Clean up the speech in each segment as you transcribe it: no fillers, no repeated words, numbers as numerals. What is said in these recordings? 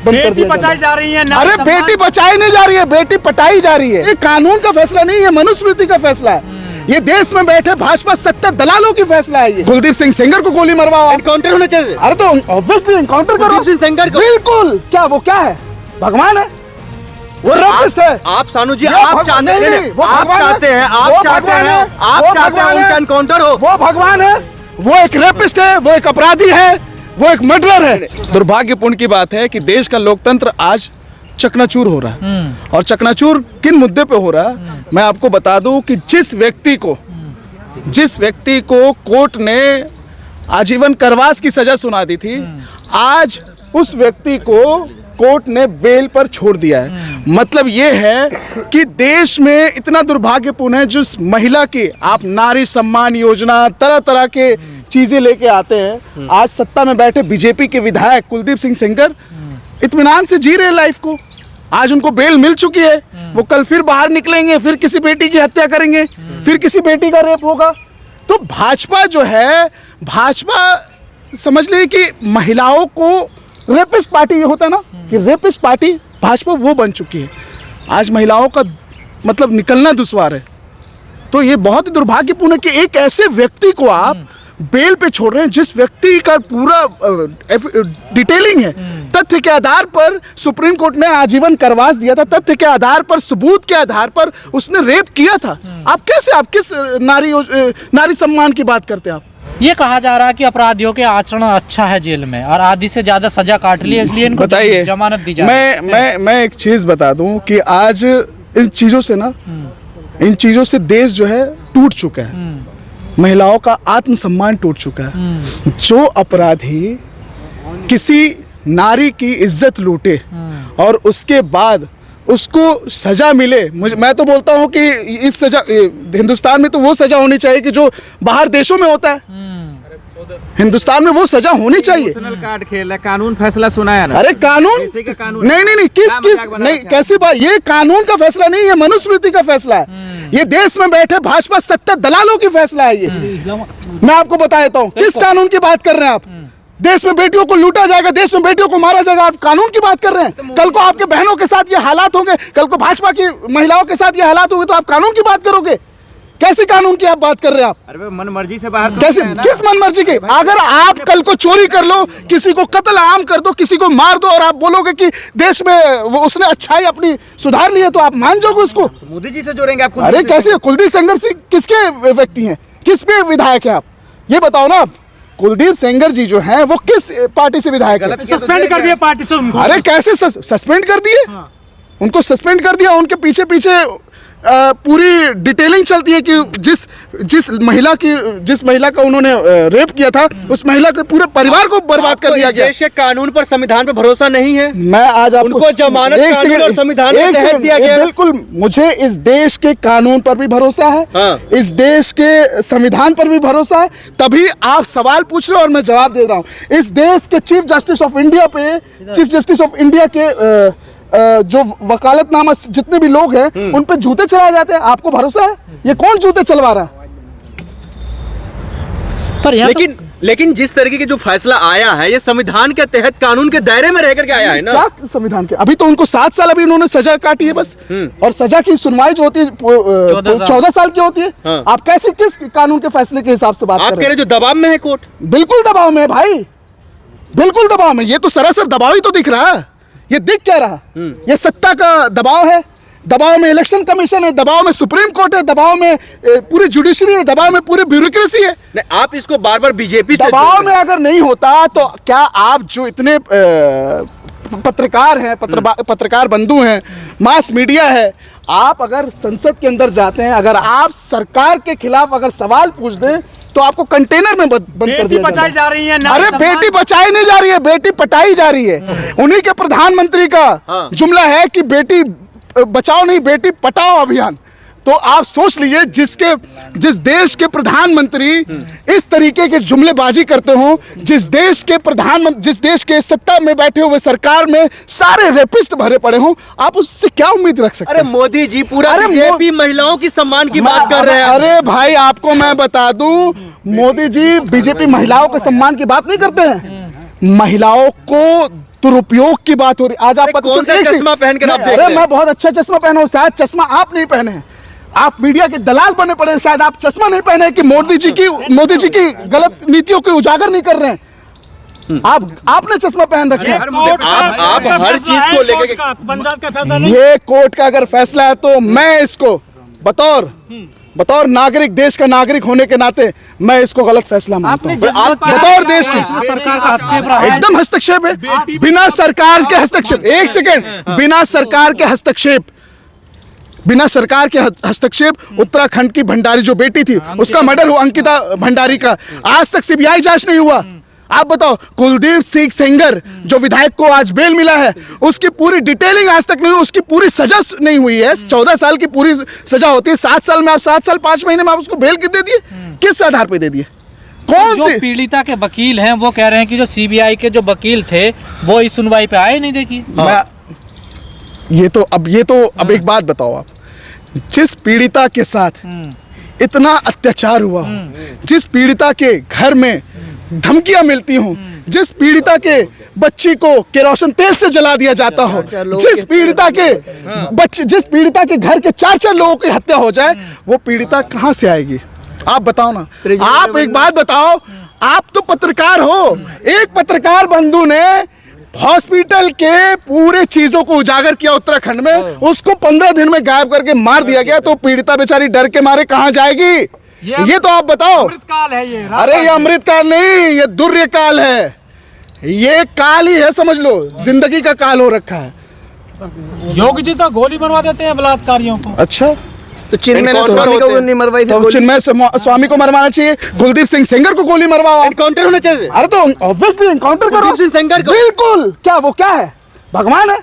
बंद कर दिया बचाई जा रही है। अरे बेटी बचाई नहीं जा रही है, बेटी पटाई जा रही है। ये कानून का फैसला नहीं है, मनुस्मृति का फैसला है। ये देश में बैठे भाजपा सत्ता दलालों की फैसला है। ये कुलदीप सिंह सेंगर को गोली मरवाओ, एनकाउंटर होना चाहिए। अरे तो ऑब्वियसली एनकाउंटर करो कुलदीप सिंह सेंगर को। बिल्कुल। क्या वो क्या है, भगवान है? वो रेपिस्ट है। आप सानू जी, आप आप चाहते हैं, आप चाहते हैं, आप चाहते हैं, आप चाहते हैं उनका एनकाउंटर हो। वो भगवान है, वो एक रेपिस्ट है, वो एक अपराधी है, वो एक मर्डरर है। दुर्भाग्यपूर्ण की बात है कि देश का लोकतंत्र आज चकनाचूर हो रहा है। और चकनाचूर किन मुद्दे पे हो रहा है, मैं आपको बता दूं कि जिस व्यक्ति को कोर्ट ने आजीवन कारावास की सजा सुना दी थी, आज उस व्यक्ति को कोर्ट ने बेल पर छोड़ दिया है। मतलब ये है कि देश में इतना दुर्भाग्यपूर्ण है, जिस महिला की आप नारी सम्मान योजना तरह तरह के चीजें लेके आते हैं, आज सत्ता में बैठे बीजेपी के विधायक कुलदीप सिंह सेंगर इत्मीनान से जी रहे लाइफ को। आज उनको बेल मिल चुकी है, वो कल फिर बाहर निकलेंगे, फिर किसी बेटी की हत्या करेंगे, फिर किसी बेटी का रेप होगा। तो भाजपा जो है, भाजपा समझ लीजिए कि महिलाओं को रेपिस्ट पार्टी होता है ना, कि रेपिस्ट पार्टी भाजपा वो बन चुकी है। आज महिलाओं का मतलब निकलना दुश्वार है। तो ये बहुत ही दुर्भाग्यपूर्ण है कि एक ऐसे व्यक्ति को आप बेल पे छोड़ रहे हैं, जिस व्यक्ति का पूरा डिटेलिंग है, तथ्य के आधार पर सुप्रीम कोर्ट ने आजीवन कारावास दिया था, तथ्य के आधार पर, सबूत के आधार पर उसने रेप किया था। आप किस नारी सम्मान की बात करते हैं आप? ये कहा जा रहा है कि अपराधियों के आचरण अच्छा है जेल में, और आधी से ज्यादा सजा काट ली है, इसलिए इनको बताइए, जमानत दी जा रही है। मैं एक चीज बता दूं कि आज इन चीजों से ना, इन चीजों से देश जो है टूट चुका है। महिलाओं का आत्मसम्मान टूट चुका है। जो अपराधी किसी नारी की इज्जत लूटे और उसके बाद उसको सजा मिले, मैं तो बोलता हूं कि इस सजा हिंदुस्तान में तो वो सजा होनी चाहिए कि जो बाहर देशों में होता है। हिंदुस्तान में वो सजा होनी चाहिए। कार्ड खेल है, कानून फैसला सुनाया ना। अरे कानून नहीं किस नहीं, कैसी बात? ये कानून का फैसला नहीं है, मनुस्मृति का फैसला है। ये देश में बैठे भाजपा सत्ता दलालों की फैसला है। ये मैं आपको बता देता हूँ किस कानून की बात कर रहे हैं आप। देश में बेटियों को लूटा जाएगा, देश में बेटियों को मारा जाएगा, आप कानून की बात कर रहे हैं। कल को आपके बहनों के साथ ये हालात होंगे, कल को भाजपा की महिलाओं के साथ ये हालात होंगे, तो आप कानून की बात करोगे? कैसे कानून की आप बात कर रहे हैं आप? अरे मन मर्जी से बाहर कैसे, किस मन मर्जी के? अगर आप कल को चोरी कर लो, किसी को कत्ल आम कर दो, किसी को मार दो, और आप बोलोगे कि देश में वो उसने अच्छाई अपनी सुधार ली है, तो आप मान जाओगे उसको? तो मोदी जी से जोड़ेंगे आप? अरे कैसे? कुलदीप सेंगर सिंह किसके व्यक्ति हैं, किस पे विधायक है आप? ये बताओ ना आप। कुलदीप सेंगर जी जो हैं वो किस पार्टी से विधायक है? सस्पेंड कर दिया पार्टी से उनको। अरे कैसे सस्पेंड कर दिए? उनको सस्पेंड कर दिया। उनके पीछे पूरी डिटेलिंग चलती है कि जिस महिला का उन्होंने रेप किया था, उस महिला के पूरे परिवार को बर्बाद कर दिया गया। देश के कानून पर, संविधान पर भरोसा नहीं है? मैं आज आपको उनको जमानत कानून और संविधान के तहत दिया गया। बिल्कुल, मुझे इस देश के कानून पर भी भरोसा है। हाँ। इस देश के संविधान पर भी भरोसा है, तभी आप सवाल पूछ रहे हो और मैं जवाब दे रहा हूँ। इस देश के चीफ जस्टिस ऑफ इंडिया के जो वकालतनामा जितने भी लोग हैं उन पे जूते चलाए जाते हैं। आपको भरोसा है? ये कौन जूते चलवा रहा है? पर लेकिन जिस तरीके के जो फैसला आया है, ये संविधान के तहत, कानून के दायरे में रहकर के आया है ना। क्या संविधान के? अभी तो उनको 7 साल अभी उन्होंने सजा काटी है बस, और सजा की सुनवाई जो होती है 14 साल की होती है। हाँ। आप कैसे, किस कानून के फैसले के हिसाब से बात कर रहे हैं? आप कह रहे जो दबाव में है कोर्ट? बिल्कुल दबाव में है भाई, बिल्कुल दबाव में। ये तो सरासर दबाव ही तो दिख रहा है। ये दिख क्या रहा? ये सत्ता का दबाव है। दबाव में इलेक्शन कमीशन है, दबाव में सुप्रीम कोर्ट है, दबाव में पूरी जुडिशरी है, दबाव में पूरी ब्यूरोक्रेसी है। नहीं, आप इसको बार बार बीजेपी से दबाव में अगर नहीं होता तो क्या आप जो इतने पत्रकार हैं, पत्रकार बंधु हैं, मास मीडिया है, आप अगर संसद के अंदर जाते हैं, अगर आप सरकार के खिलाफ अगर सवाल पूछ दें तो आपको कंटेनर में बंद कर दिया बचाई जा रही है। अरे बेटी बचाई नहीं जा रही है, बेटी पटाई जा रही है। उन्हीं के प्रधानमंत्री का जुमला है कि बेटी बचाओ नहीं, बेटी पटाओ अभियान। तो आप सोच लीजिए, जिस देश के प्रधानमंत्री इस तरीके के जुमलेबाजी करते हो, जिस देश के सत्ता में बैठे हुए सरकार में सारे रेपिस्ट भरे पड़े हो, आप उससे क्या उम्मीद रख सकते हैं? अरे मोदी जी पूरा बीजेपी महिलाओं की सम्मान की बात कर रहे हैं। अरे भाई, आपको मैं बता दूं, मोदी जी बीजेपी महिलाओं के सम्मान की बात नहीं करते हैं। महिलाओं को दुरुपयोग की बात हो रही। आज आप कौन सा चश्मा पहनकर आप देख रहे अरे हैं? मैं बहुत अच्छा चश्मा पहना हूं, शायद चश्मा आप नहीं पहने हैं, आप मीडिया के दलाल बने पड़े हैं, शायद आप चश्मा नहीं पहने कि मोदी जी की गलत नीतियों को उजागर नहीं कर रहे हैं। आपने चश्मा पहन रखा है। आप हर चीज को लेकर पंचायत का फैसला ये कोर्ट का अगर फैसला है तो मैं इसको बतौर नागरिक, देश का नागरिक होने के नाते मैं इसको गलत फैसला मानता हूं। बतौर देश की सरकार का हस्तक्षेप रहा है। एकदम हस्तक्षेप है, बिना सरकार के हस्तक्षेप। एक सेकेंड, बिना सरकार के हस्तक्षेप उत्तराखंड की भंडारी जो बेटी थी उसका मर्डर हुआ, अंकिता भंडारी का, आज तक सीबीआई जांच नहीं हुआ। आप बताओ, कुलदीप सिंह सेंगर जो विधायक को आज बेल मिला है, उसकी पूरी डिटेलिंग आज तक नहीं हुई, उसकी पूरी सजा नहीं हुई है। 14 साल की पूरी सजा होती है, 7 साल में आप 7 साल 5 महीने में आप उसको बेल दे दिए, किस आधार पे दे दिए? कौन जो से पीड़िता के वकील हैं वो कह रहे हैं कि जो सीबीआई के जो वकील थे वो इस सुनवाई पे आए नहीं। देखिए ये तो अब एक बात बताओ आप, जिस पीड़िता के साथ इतना अत्याचार हुआ, जिस पीड़िता के घर में धमकियां मिलती हों, जिस पीड़िता के बच्ची को केरोसिन तेल से जला दिया जाता हो, जिस पीड़िता के घर के 4-4 लोगों की हत्या हो जाए, वो पीड़िता कहां से आएगी? आप बताओ ना। आप एक बात बताओ, आप तो पत्रकार हो, एक पत्रकार बंधु ने हॉस्पिटल के पूरे चीजों को उजागर किया उत्तराखंड में, उसको 15 दिन में गायब करके मार दिया गया, तो पीड़िता बेचारी डर के मारे कहां जाएगी? ये तो आप बताओ। अमृतकाल है ये। अरे ये अमृतकाल नहीं, ये दुर्यकाल है, ये काल ही है, समझ लो, जिंदगी का काल हो रखा है। योगी जी तो गोली मरवा देते हैं बलात्कारियों को। अच्छा, तो चिन्मय ने स्वामी को नहीं मरवाई थी तो गोली? चिन्मय स्वामी को मरवाना चाहिए, कुलदीप सिंह सेंगर को गोली मरवाओ। एनकाउंटर होना चाहिए। अरे तो ऑब्वियसली एनकाउंटर करो कुलदीप सिंह सेंगर को। बिल्कुल। क्या वो क्या है, भगवान है?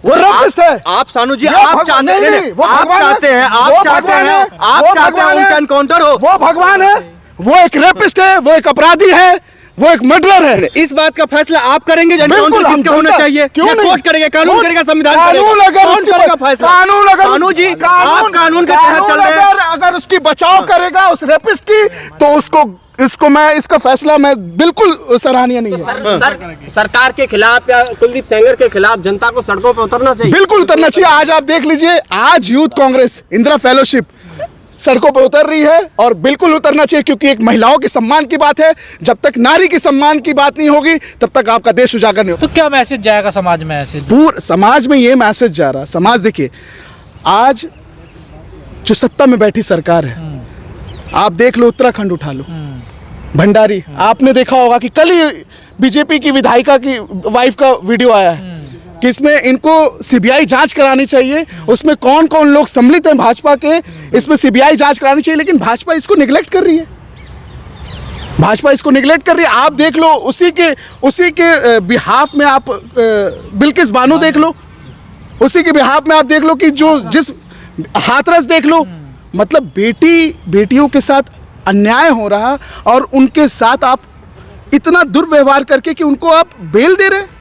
वो रेपिस्ट है। आप सानू जी, वो आप भगवान चाहते नहीं, हैं, वो आप भगवान चाहते हैं, है। आप वो चाहते भगवान हैं, है। आप वो चाहते हैं भगवान उनका है। एनकाउंटर हो। वो भगवान है, वो एक रेपिस्ट है, वो एक अपराधी है, वो एक मर्डरर है। इस बात का फैसला आप करेंगे, एनकाउंटर हम किसका होना जनता- चाहिए? क्यों या नहीं? कोर्ट करेगा, कानून कोर्ट- करेगा, संविधान कानून करेगा? अगर कौन उसकी- करेगा फैसला? कानून अगर सानू जी, आप कानून के तहत चल रहे हैं। अगर उसकी बचाव करेगा उस रेपिस्ट की, तो इसका फैसला मैं बिल्कुल सराहनीय नहीं है। सरकार के खिलाफ या कुलदीप सेंगर के खिलाफ जनता को सड़कों पर उतरना चाहिए। बिल्कुल उतरना चाहिए। आज आप देख लीजिए, आज यूथ कांग्रेस इंदिरा फेलोशिप सड़कों पर उतर रही है, और बिल्कुल उतरना चाहिए, क्योंकि एक महिलाओं के सम्मान की बात है। जब तक नारी के सम्मान की बात नहीं होगी, तब तक आपका देश उजागर नहीं होगा। तो क्या मैसेज जाएगा समाज में ऐसे? पूरे समाज में ये मैसेज जा रहा, समाज देखिए, आज जो सत्ता में बैठी सरकार है, आप देख लो, उत्तराखंड उठा लो, भंडारी, आपने देखा होगा कि कल ही बीजेपी की विधायिका की वाइफ का वीडियो आया है कि इसमें इनको सीबीआई जांच करानी चाहिए, उसमें कौन कौन लोग सम्मिलित हैं भाजपा के, इसमें सीबीआई जांच करानी चाहिए, लेकिन भाजपा इसको निगलेक्ट कर रही है। भाजपा इसको निगलेक्ट कर रही है। आप देख लो, उसी के बिहाफ में आप बिल्किस बानो देख लो, उसी के बिहाफ में आप देख लो कि जिस हाथरस देख लो, मतलब बेटियों के साथ अन्याय हो रहा, और उनके साथ आप इतना दुर्व्यवहार करके कि उनको आप बेल दे रहे हैं।